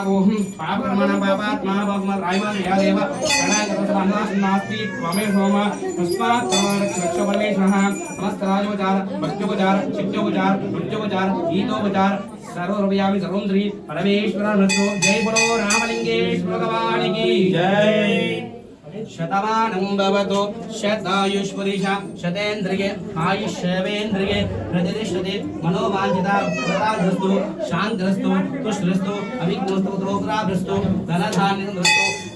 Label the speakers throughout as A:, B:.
A: पापकर्मण पापात्मा भगवन् रायमान यादेव प्रणयकरसन्नास्ति त्वमे सोम तस्मात् रक्षोपदेशः समस्त राजोपचार भक्त्योपचार शिष्योपचार मृत्योपचार गीतोपचार सर्वोपयामि सर्वं श्री परमेश्वरानस्तु जय बोलो रामलिंगेश्वर भगवान की जय। शतमानं भवतु शतायुष्पुरुषा शतेन्द्रिये आयुष्यवेन्द्रिये प्रतिष्ठते मनोवाञ्छिता प्रदास्तु शान्तिरस्तु तुष्टिरस्तु अविघ्नस्तु द्रोग्राभ्रस्तु धनधान्यस्तु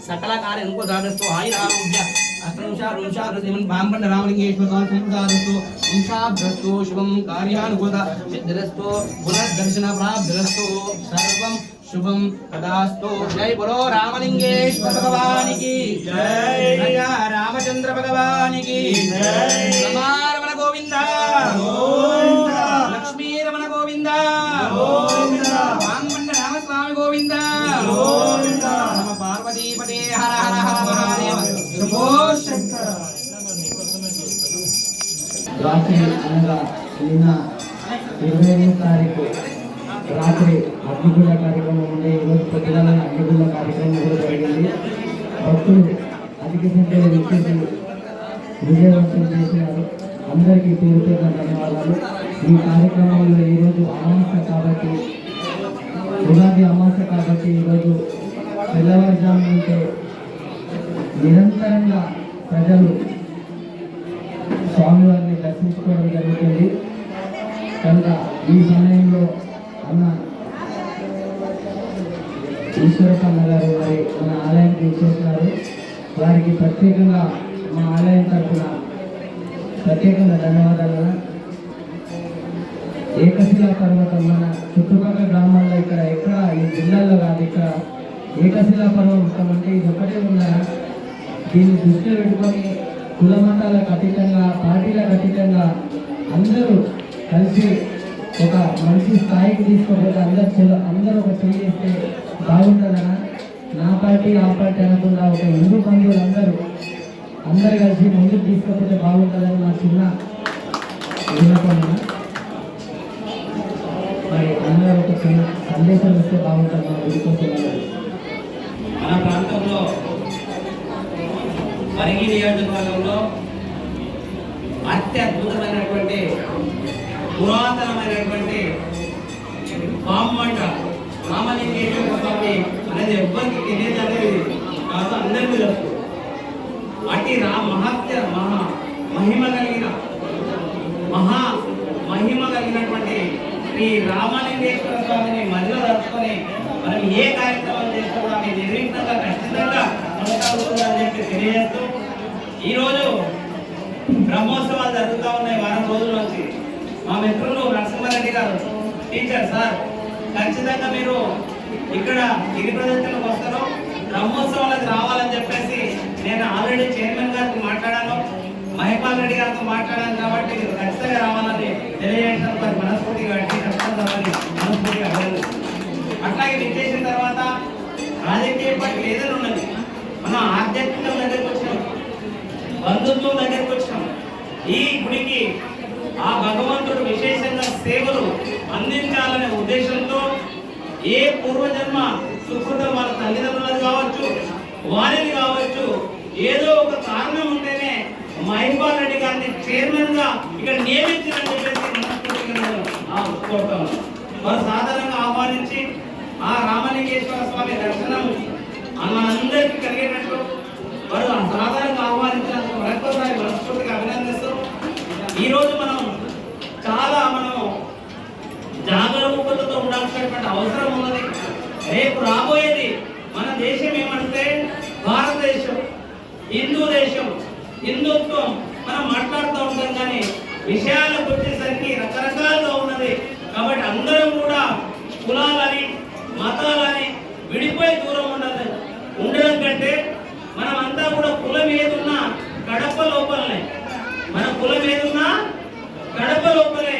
A: सकल कार्यनुकूलस्तु आयुरारोग्य अष्टंशारुंशारुतिमन् बाम्बण्ड रामलिंगेश्वर स्वामिस्तु वंशाभ्रस्तु शुभं कार्यानुकूलता सिद्धिरस्तु पुनर्दर्शन प्राप्तिरस्तु सर्वं शुभम कदास्तु। जय बोलो रामलिंगेश्वर भगवान की जय। राजा रामचंद्र भगवान की जय। रमण गोविंदा गोविंदा लक्ष्मी रमण गोविंदा गोविंदा वामन रामस्वामी गोविंदा गोविंदा नम पार्वती पते हर हर हर महादेव शंभो शंकर।
B: రాత్రి అనగా నిన్న 25వ తారీఖు రాత్రి అగ్నిగుళ్ళ కార్యక్రమం ఉండే ఈరోజు పొద్దుగాల అగ్నిగుళ్ళ కార్యక్రమం కూడా జరిగింది. భక్తులు అధిక సంఖ్యలో విచ్చేసి విజయవంతం చేసినారు. అందరికీ పేరు పేరున ధన్యవాదాలు. ఈ కార్యక్రమంలో ఈరోజు అమావాస్య కాబట్టి ఉగాది అమావాస్య కాబట్టి ఈరోజు తెల్లవారుజాము ఉంటే నిరంతరంగా ప్రజలు స్వామివారిని దర్శించుకోవడం జరుగుతుంది. కనుక ఈ సమయంలో అన్న ఈశ్వరప్పన్న గారు మరి మన ఆలయానికి విచ్చేస్తున్నారు. వారికి ప్రత్యేకంగా మా ఆలయం తరఫున ప్రత్యేకంగా ధన్యవాదాలు. ఏకశిలా పర్వతం మన చుట్టుపక్కల గ్రామాల్లో ఇక్కడ ఎక్కడ ఈ జిల్లాల్లో కాదు, ఇక్కడ ఏకశిలా పర్వతం అంటే ఇది ఒకటే ఉన్నారు. దీన్ని దృష్టిలో పెట్టుకొని కుల మతాలకు అతీతంగా పార్టీలకు అతీతంగా అందరూ కలిసి ఒక మంచి స్థాయికి తీసుకోకపోతే అందరూ ఒక చేయి చేస్తే బాగుంటుందనా. నా పార్టీ ఆ పార్టీ అనకుండా ఒక హిందూ బంధువులు అందరూ కలిసి ముందుకు తీసుకోకపోతే బాగుంటుందని మా చిన్న విన్నపం. మరి అందరూ ఒక చిన్న సందేశం ఇస్తే బాగుంటుంది మన గుడి కోసం.
A: మన ప్రాంతంలో పరిగి నియోజకవర్గంలో అత్యద్భుతమైనటువంటి పురాతనమైనటువంటి పాంబండ రామలింగేశ్వర స్వామి అనేది ఎవ్వరికి తెలియదు అనేది కాదు, అందరికీ తెలుసు. అటు మహిమ కలిగినటువంటి ఈ రామలింగేశ్వర స్వామిని మధ్యలో తలుచుకొని మనం ఏ కార్యక్రమం చేసుకోవడం నిర్విఘ్నంగా ఖచ్చితంగా కొనసాగుతుందని చెప్పి తెలియజేస్తూ ఈరోజు బ్రహ్మోత్సవాలు జరుగుతూ ఉన్నాయి వారం రోజుల నుంచి. మా మిత్రులు నరసింహారెడ్డి గారు టీచర్ సార్ ఖచ్చితంగా మీరు ఇక్కడ గిరి ప్రదర్శనకు వస్తారు, బ్రహ్మోత్సవాలకు రావాలని చెప్పేసి నేను ఆల్రెడీ చైర్మన్ గారికి మాట్లాడాను, మహిపాల్ రెడ్డి గారితో మాట్లాడాను. కాబట్టి మీరు ఖచ్చితంగా రావాలని తెలియజేయడం వారి మనస్ఫూర్తిగా మనస్ఫూర్తిగా అడగదు. అట్లాగే విచ్చేసిన తర్వాత రాజకీయ పార్టీ ఏదైనా ఉన్నది, మనం ఆధ్యాత్మికం దగ్గరికి వచ్చినాం, బంధుత్వం దగ్గరికి వచ్చినాం. ఈ గుడికి ఆ భగవంతుడు విశేషంగా సేవలు అందించాలనే ఉద్దేశంతో ఏ పూర్వజన్మ సుకృతం వాళ్ళ తల్లిదండ్రులకు కావచ్చు వారిని కావచ్చు ఏదో ఒక కారణం ఉంటేనే మహిపాల్ రెడ్డి గారిని చైర్మన్ గా ఇక్కడ నియమించాలని చెప్పేసి వారు సాధారణంగా ఆహ్వానించి ఆ రామలింగేశ్వర స్వామి దర్శనం మనందరికీ కలిగేటట్టు వారు సాధారణంగా ఆహ్వానించినందుకు మరొకసారి మనస్ఫూర్తిగా అభినందిస్తూ ఈరోజు మనం జాగరూకతతో ఉండాల్సినటువంటి అవసరం ఉన్నది. రేపు రాబోయేది మన దేశం ఏమంటే భారతదేశం, హిందూ దేశం, హిందుత్వం మనం మాట్లాడుతూ ఉంటాం, కానీ విషయాలకు వచ్చేసరికి రకరకాలుగా ఉన్నది. కాబట్టి అందరం కూడా కులాలని మతాలని విడిపోయి దూరం ఉండడం కంటే మనమంతా కూడా కులం ఏదున్నా కడప లోపలనే, మన కులం ఏదున్నా కడప లోపలే,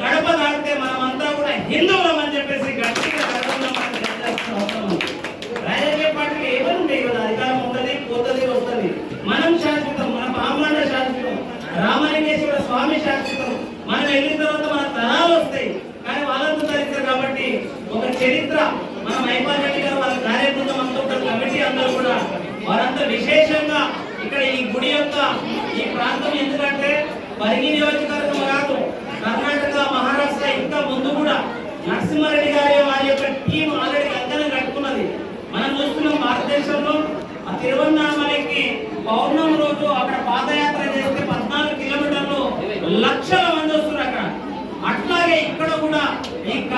A: కడప దాటితే మనమంతా కూడా హిందువులం అని చెప్పేసి గట్టిగా రాజకీయ పార్టీలు ఏమని ఉంటాయి కదా, అధికారం ఉంటుంది పోతుంది వస్తుంది. మనం శాశ్వతం, మన పాంబండ శాశ్వతం, రామలింగేశ్వర స్వామి శాశ్వతం. మనం వెళ్ళిన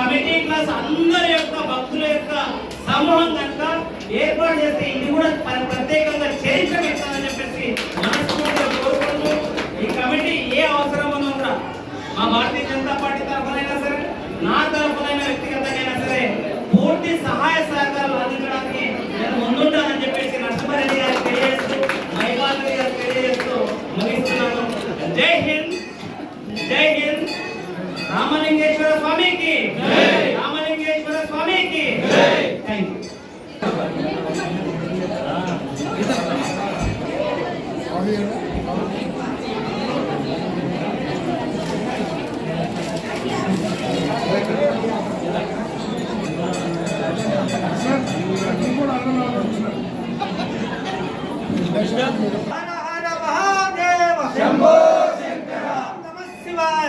A: కమిటీ ప్లస్ అందరి యొక్క భక్తుల యొక్క సమూహం కనుక ఏర్పాటు చేస్తే ఇది కూడా ప్రత్యేకంగా చేయించబెట్టాలని చెప్పేసి మనస్ఫూర్తిగా కోరుకుంటూ ఈ కమిటీ ఏ అవసరం ఉన్నా కూడా మా భారతీయ జనతా పార్టీ తరఫునైనా సరే నా తరఫునైనా వ్యక్తిగతంగా సరే పూర్తి సహాయ సహకారాలు అందించడానికి నేను ముందుంటానని చెప్పేసి నరసింహారెడ్డి గారికి తెలియజేస్తూ మైపాల్ గారికి తెలియజేస్తూ ముగిస్తున్నాను. జై హింద్, జై హింద్. రామలింగేశ్వర స్వామికి రామలింగేశ్వర స్వామికి థ్యాంక్ యూ.
C: హర హర మహాదేవ శంభో శంకర నమః శివాయ.